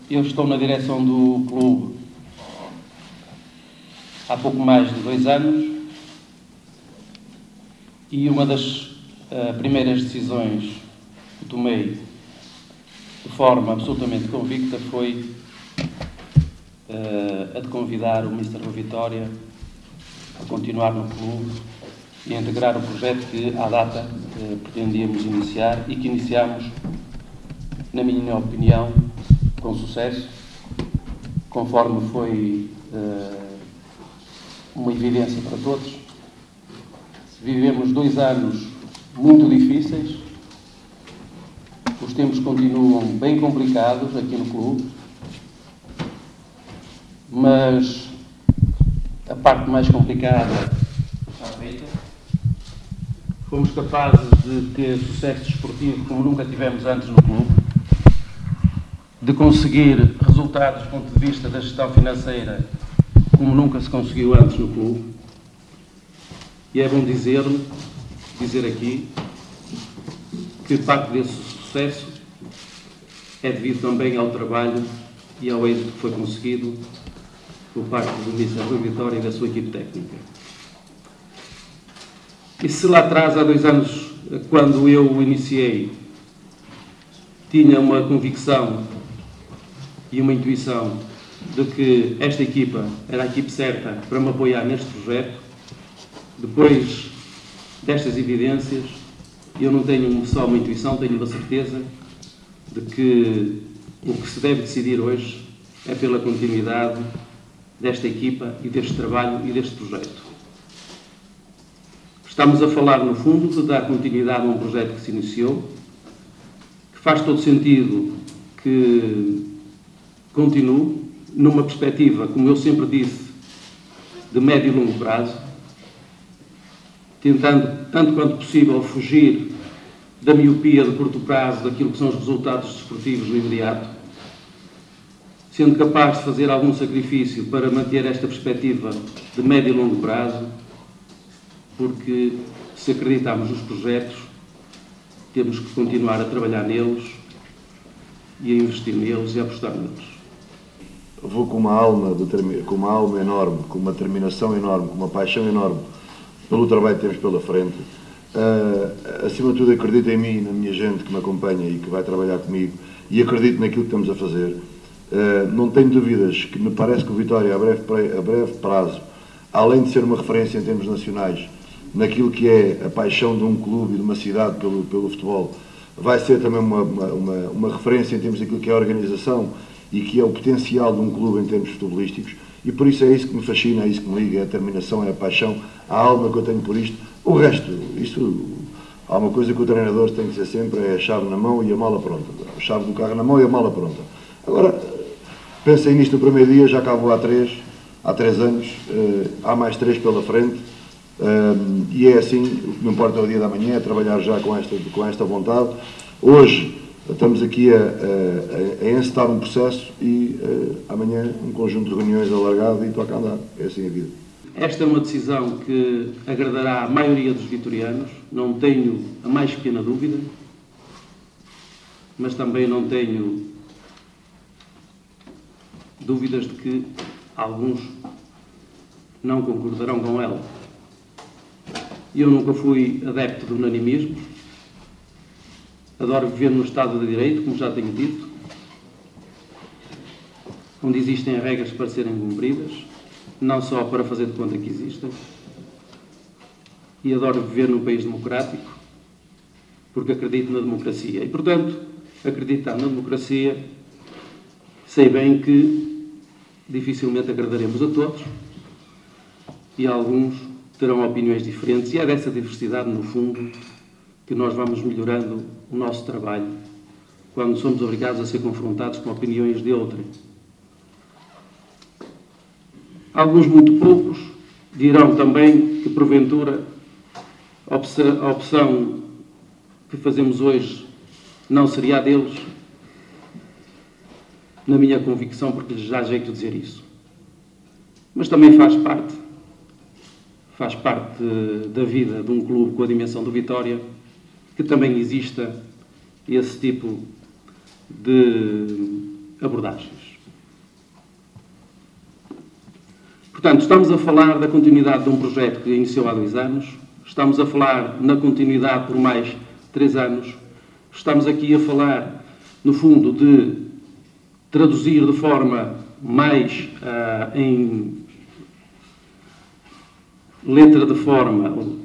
Eu estou na direção do clube há pouco mais de 2 anos e uma das primeiras decisões que tomei de forma absolutamente convicta foi a de convidar o Mr. Rui Vitória a continuar no clube e a integrar o projeto que, à data, pretendíamos iniciar e que iniciámos, na minha opinião, com sucesso, conforme foi uma evidência para todos. Vivemos 2 anos muito difíceis, os tempos continuam bem complicados aqui no clube, mas a parte mais complicada está feita. Fomos capazes de ter sucesso desportivo como nunca tivemos antes no clube, de conseguir resultados do ponto de vista da gestão financeira como nunca se conseguiu antes no clube. E é bom dizer aqui que parte desse sucesso é devido também ao trabalho e ao êxito que foi conseguido por parte do Mr. Rui Vitória e da sua equipe técnica. E se lá atrás, há 2 anos, quando eu iniciei, tinha uma convicção e uma intuição de que esta equipa era a equipe certa para me apoiar neste projeto, depois destas evidências, eu não tenho só uma intuição, tenho uma certeza de que o que se deve decidir hoje é pela continuidade desta equipa e deste trabalho e deste projeto. Estamos a falar, no fundo, de dar continuidade a um projeto que se iniciou, que faz todo sentido que continue numa perspectiva, como eu sempre disse, de médio e longo prazo, tentando, tanto quanto possível, fugir da miopia de curto prazo daquilo que são os resultados desportivos no imediato, sendo capaz de fazer algum sacrifício para manter esta perspectiva de médio e longo prazo, porque se acreditarmos nos projetos, temos que continuar a trabalhar neles e a investir neles e a apostar neles. Vou com uma alma enorme, com uma determinação enorme, com uma paixão enorme pelo trabalho que temos pela frente. Acima de tudo, acredito em mim e na minha gente que me acompanha e que vai trabalhar comigo, e acredito naquilo que estamos a fazer. Não tenho dúvidas que me parece que o Vitória, a breve prazo, além de ser uma referência em termos nacionais, naquilo que é a paixão de um clube e de uma cidade pelo futebol, vai ser também uma referência em termos daquilo que é a organização e que é o potencial de um clube em termos futebolísticos, e por isso é isso que me fascina, é isso que me liga, é a determinação, é a paixão, a alma que eu tenho por isto. O resto, há uma coisa que o treinador tem que ser sempre, é a chave na mão e a mala pronta. A chave do carro na mão e a mala pronta. Agora, pensei nisto no primeiro dia, já acabou há 3 anos, há mais 3 pela frente, e é assim, o que me importa é o dia da manhã, é trabalhar já com esta vontade. Hoje estamos aqui a encetar um processo e amanhã um conjunto de reuniões alargado e toca a andar, é assim a vida. Esta é uma decisão que agradará a maioria dos vitorianos, não tenho a mais pequena dúvida, mas também não tenho dúvidas de que alguns não concordarão com ela. Eu nunca fui adepto de unanimismos, adoro viver no Estado de Direito, como já tenho dito, onde existem regras para serem cumpridas, não só para fazer de conta que existem, e adoro viver num país democrático, porque acredito na democracia. E, portanto, acreditar na democracia, sei bem que dificilmente agradaremos a todos, e alguns terão opiniões diferentes, e é dessa diversidade, no fundo, que nós vamos melhorando o nosso trabalho, quando somos obrigados a ser confrontados com opiniões de outrem. Alguns, muito poucos, dirão também que, porventura, a opção que fazemos hoje não seria a deles, na minha convicção, porque lhes dá jeito de dizer isso. Mas também faz parte da vida de um clube com a dimensão do Vitória, que também exista esse tipo de abordagens. Portanto, estamos a falar da continuidade de um projeto que iniciou há 2 anos, estamos a falar na continuidade por mais 3 anos, estamos aqui a falar, no fundo, de traduzir de forma mais em letra de forma,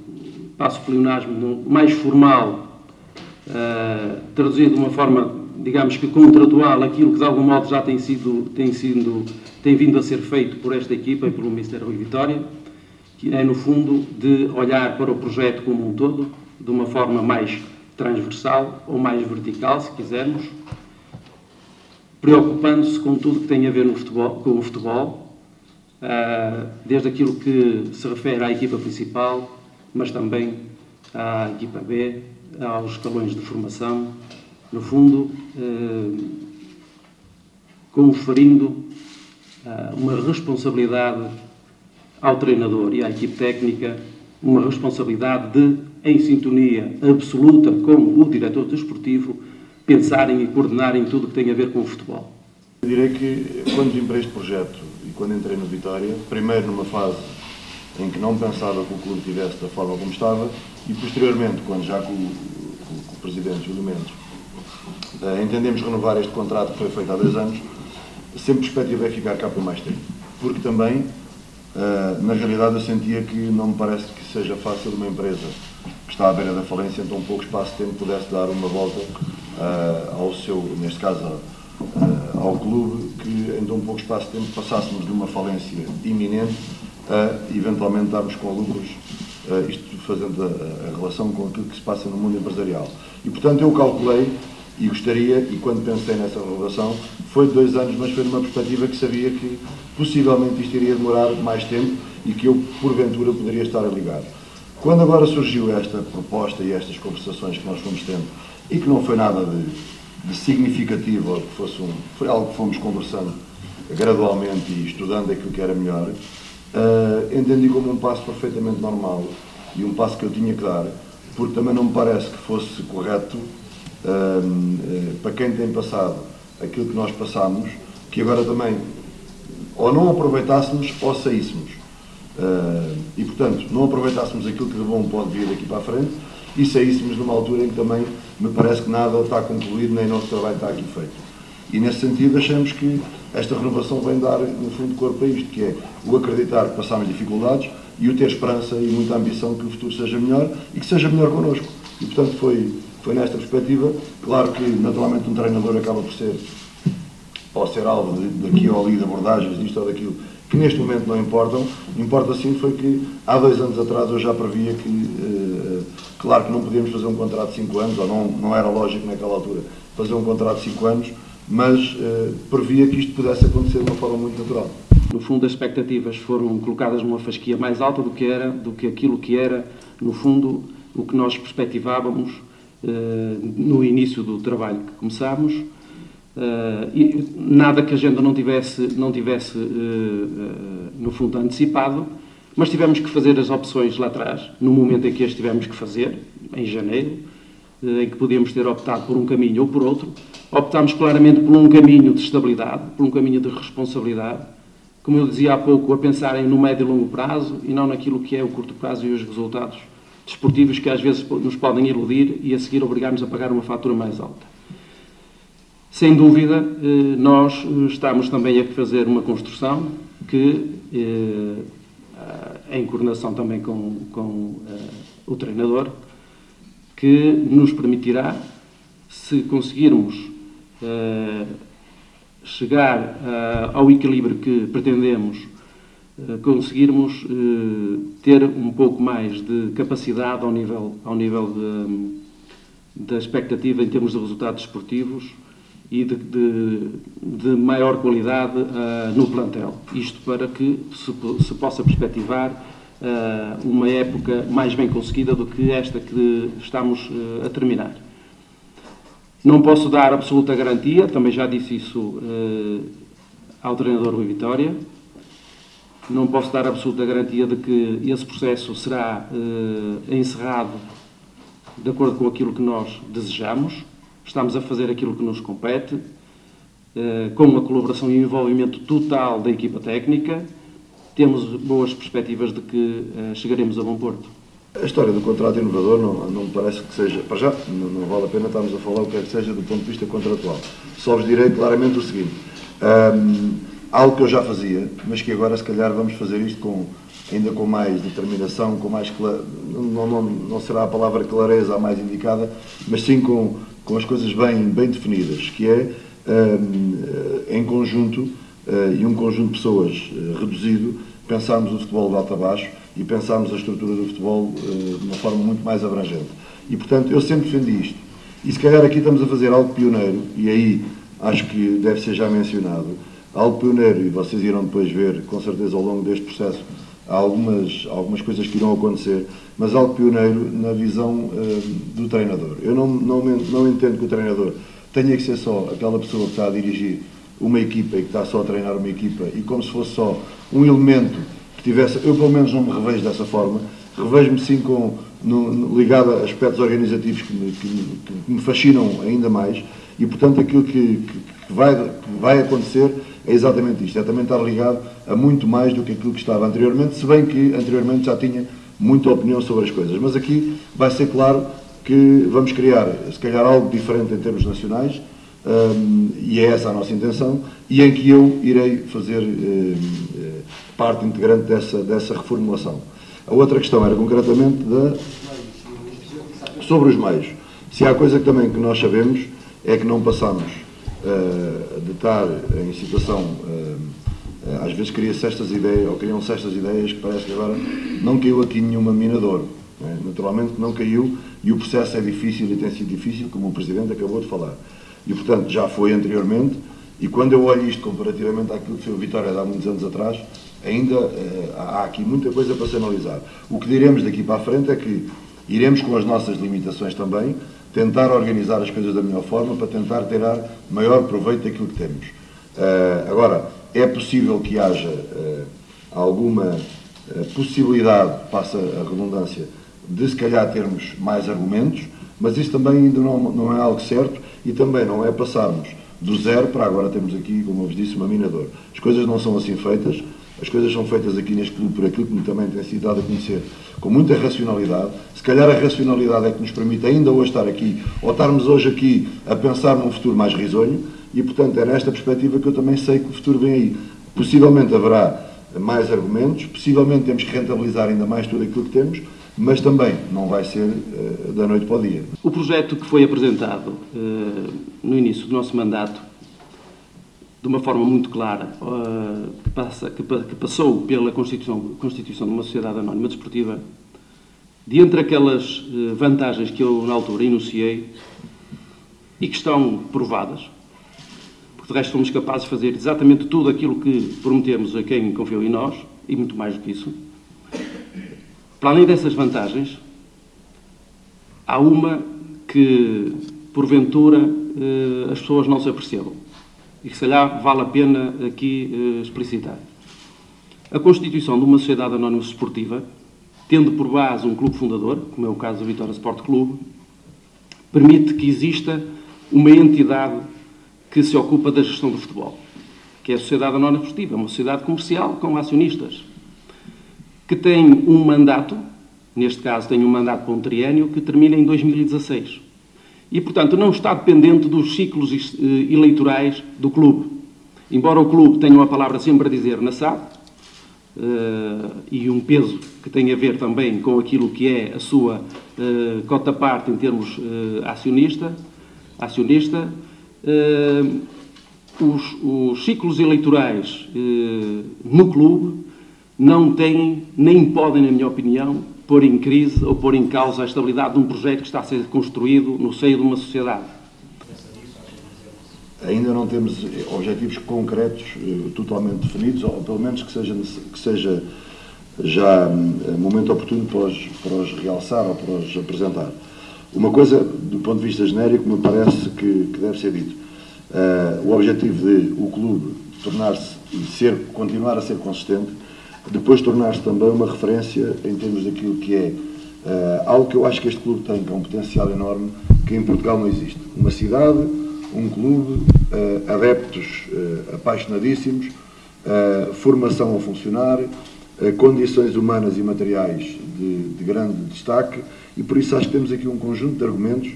passo o pleonasmo, mais formal, traduzir de uma forma, digamos que contratual, aquilo que de algum modo já tem vindo a ser feito por esta equipa e pelo Ministério Rui Vitória, que é, no fundo, de olhar para o projeto como um todo, de uma forma mais transversal ou mais vertical, se quisermos, preocupando-se com tudo que tem a ver com o futebol, desde aquilo que se refere à equipa principal, mas também à equipa B, aos escalões de formação, no fundo, conferindo uma responsabilidade ao treinador e à equipe técnica, uma responsabilidade de, em sintonia absoluta com o diretor desportivo, pensarem e coordenarem tudo o que tem a ver com o futebol. Eu direi que, quando vim para este projeto e quando entrei no Vitória, primeiro numa fase em que não pensava que o clube estivesse da forma como estava, e posteriormente, quando já com o Presidente Júlio Mendes entendemos renovar este contrato que foi feito há 2 anos, sempre perspectiva é ficar cá por mais tempo. Porque também, na realidade, eu sentia que não me parece que seja fácil uma empresa que está à beira da falência, em tão pouco espaço de tempo, pudesse dar uma volta ao seu, neste caso, ao clube, que em tão pouco espaço de tempo passássemos de uma falência iminente a, eventualmente, darmos com lucros, isto fazendo a relação com aquilo que se passa no mundo empresarial. E, portanto, eu calculei e gostaria, e quando pensei nessa renovação, foi de 2 anos, mas foi numa perspectiva que sabia que possivelmente isto iria demorar mais tempo e que eu, porventura, poderia estar a ligar. Quando agora surgiu esta proposta e estas conversações que nós fomos tendo, e que não foi nada de significativo, ou que foi algo que fomos conversando gradualmente e estudando aquilo que era melhor, entendi como um passo perfeitamente normal e um passo que eu tinha que dar, porque também não me parece que fosse correto para quem tem passado aquilo que nós passámos, que agora também ou não aproveitássemos ou saíssemos. E, portanto, não aproveitássemos aquilo que de bom pode vir daqui para a frente e saíssemos numa altura em que também me parece que nada está concluído, nem nosso trabalho está aqui feito. E, nesse sentido, achamos que esta renovação vem dar, no fundo, corpo a isto, que é o acreditar que passámos dificuldades e o ter esperança e muita ambição que o futuro seja melhor e que seja melhor connosco. E, portanto, foi nesta perspectiva. Claro que, naturalmente, um treinador acaba por ser, pode ser alvo daqui ou ali, de abordagens, disto ou daquilo, que neste momento não importam. Importa sim foi que há 2 anos atrás eu já previa que, claro que não podíamos fazer um contrato de 5 anos, ou não era lógico naquela altura fazer um contrato de 5 anos, mas previa que isto pudesse acontecer de uma forma muito natural. No fundo, as expectativas foram colocadas numa fasquia mais alta do que aquilo que era, no fundo, o que nós perspectivávamos no início do trabalho que começámos. E nada que a gente não tivesse no fundo antecipado, mas tivemos que fazer as opções lá atrás, no momento em que as tivemos que fazer, em janeiro, em que podíamos ter optado por um caminho ou por outro. Optámos claramente por um caminho de estabilidade, por um caminho de responsabilidade, como eu dizia há pouco, a pensarem no médio e longo prazo e não naquilo que é o curto prazo e os resultados desportivos que às vezes nos podem iludir e a seguir obrigar-nos a pagar uma fatura mais alta. Sem dúvida, nós estamos também a fazer uma construção que, em coordenação também com o treinador, que nos permitirá, se conseguirmos chegar ao equilíbrio que pretendemos, conseguirmos ter um pouco mais de capacidade ao nível da expectativa em termos de resultados desportivos e de maior qualidade no plantel. Isto para que se possa perspectivar uma época mais bem conseguida do que esta que estamos a terminar. Não posso dar absoluta garantia, também já disse isso ao treinador Rui Vitória, não posso dar absoluta garantia de que esse processo será encerrado de acordo com aquilo que nós desejamos. Estamos a fazer aquilo que nos compete. com a colaboração e o envolvimento total da equipa técnica, temos boas perspectivas de que chegaremos a bom porto. A história do contrato inovador não me parece que seja, para já, não vale a pena estarmos a falar o que é que seja do ponto de vista contratual. Só vos direi claramente o seguinte, algo que eu já fazia, mas que agora se calhar vamos fazer isto ainda com mais determinação, com mais, não será a palavra clareza a mais indicada, mas sim com as coisas bem definidas, que é, em conjunto, e um conjunto de pessoas reduzido, pensarmos o futebol de alto a baixo e pensarmos a estrutura do futebol de uma forma muito mais abrangente. E, portanto, eu sempre defendi isto. E se calhar aqui estamos a fazer algo pioneiro, e aí acho que deve ser já mencionado, algo pioneiro, e vocês irão depois ver, com certeza, ao longo deste processo, há algumas coisas que irão acontecer, mas algo pioneiro na visão do treinador. Eu não entendo que o treinador tenha que ser só aquela pessoa que está a dirigir uma equipa e que está só a treinar uma equipa e como se fosse só um elemento que tivesse, eu pelo menos não me revejo dessa forma, revejo-me sim ligado a aspectos organizativos que me fascinam ainda mais e portanto aquilo que vai acontecer é exatamente isto, é também estar ligado a muito mais do que aquilo que estava anteriormente, se bem que anteriormente já tinha muita opinião sobre as coisas, mas aqui vai ser claro que vamos criar se calhar algo diferente em termos nacionais, e é essa a nossa intenção, e em que eu irei fazer parte integrante dessa reformulação. A outra questão era concretamente sobre os meios. Se há coisa que também que nós sabemos é que não passamos de estar em situação, às vezes cria-se estas ideias, ou criam-se estas ideias que parece que agora não caiu aqui nenhuma mina de ouro. Naturalmente que não caiu e o processo é difícil e tem sido difícil, como o Presidente acabou de falar. E, portanto, já foi anteriormente, e quando eu olho isto comparativamente àquilo que foi o Vitória de há muitos anos atrás, ainda há aqui muita coisa para se analisar. O que diremos daqui para a frente é que iremos, com as nossas limitações também, tentar organizar as coisas da melhor forma para tentar tirar maior proveito daquilo que temos. Agora, é possível que haja alguma possibilidade, passa a redundância, de se calhar termos mais argumentos, mas isso também ainda não é algo certo e também não é passarmos do zero para agora temos aqui, como eu vos disse, uma mina de ouro. As coisas não são assim feitas, as coisas são feitas aqui neste clube por aquilo que também tem sido dado a conhecer com muita racionalidade. Se calhar a racionalidade é que nos permite ainda hoje estar aqui, ou estarmos hoje aqui a pensar num futuro mais risonho e, portanto, é nesta perspectiva que eu também sei que o futuro vem aí. Possivelmente haverá mais argumentos, possivelmente temos que rentabilizar ainda mais tudo aquilo que temos, mas também não vai ser da noite para o dia. O projeto que foi apresentado no início do nosso mandato, de uma forma muito clara, que passou pela constituição de uma sociedade anónima desportiva, de entre aquelas vantagens que eu na altura enunciei e que estão provadas, porque de resto fomos capazes de fazer exatamente tudo aquilo que prometemos a quem confiou em nós, e muito mais do que isso. Para além dessas vantagens, há uma que, porventura, as pessoas não se apercebam e que, se calhar, vale a pena aqui explicitar. A constituição de uma sociedade anónima desportiva, tendo por base um clube fundador, como é o caso do Vitória Sport Clube, permite que exista uma entidade que se ocupa da gestão do futebol, que é a Sociedade Anónima Desportiva, uma sociedade comercial com acionistas, que tem um mandato, neste caso tem um mandato para um triênio, que termina em 2016. E, portanto, não está dependente dos ciclos eleitorais do clube. Embora o clube tenha uma palavra sempre a dizer na SAD, e um peso que tem a ver também com aquilo que é a sua cota-parte em termos acionista, os ciclos eleitorais no clube não têm, nem podem, na minha opinião, pôr em crise ou pôr em causa a estabilidade de um projeto que está a ser construído no seio de uma sociedade. Ainda não temos objetivos concretos totalmente definidos, ou pelo menos que seja já momento oportuno para os realçar ou para os apresentar. Uma coisa, do ponto de vista genérico, me parece que deve ser dito. O objetivo de o clube tornar-se e continuar a ser consistente, depois tornar-se também uma referência em termos daquilo que é algo que eu acho que este clube tem, que é um potencial enorme, que em Portugal não existe. Uma cidade um clube, adeptos apaixonadíssimos, formação a funcionar, condições humanas e materiais de grande destaque, e por isso acho que temos aqui um conjunto de argumentos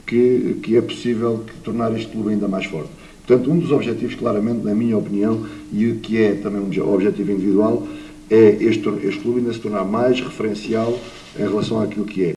que é possível tornar este clube ainda mais forte. Portanto, um dos objetivos, claramente, na minha opinião, e que é também um objetivo individual, é este clube ainda se tornar mais referencial em relação àquilo que é.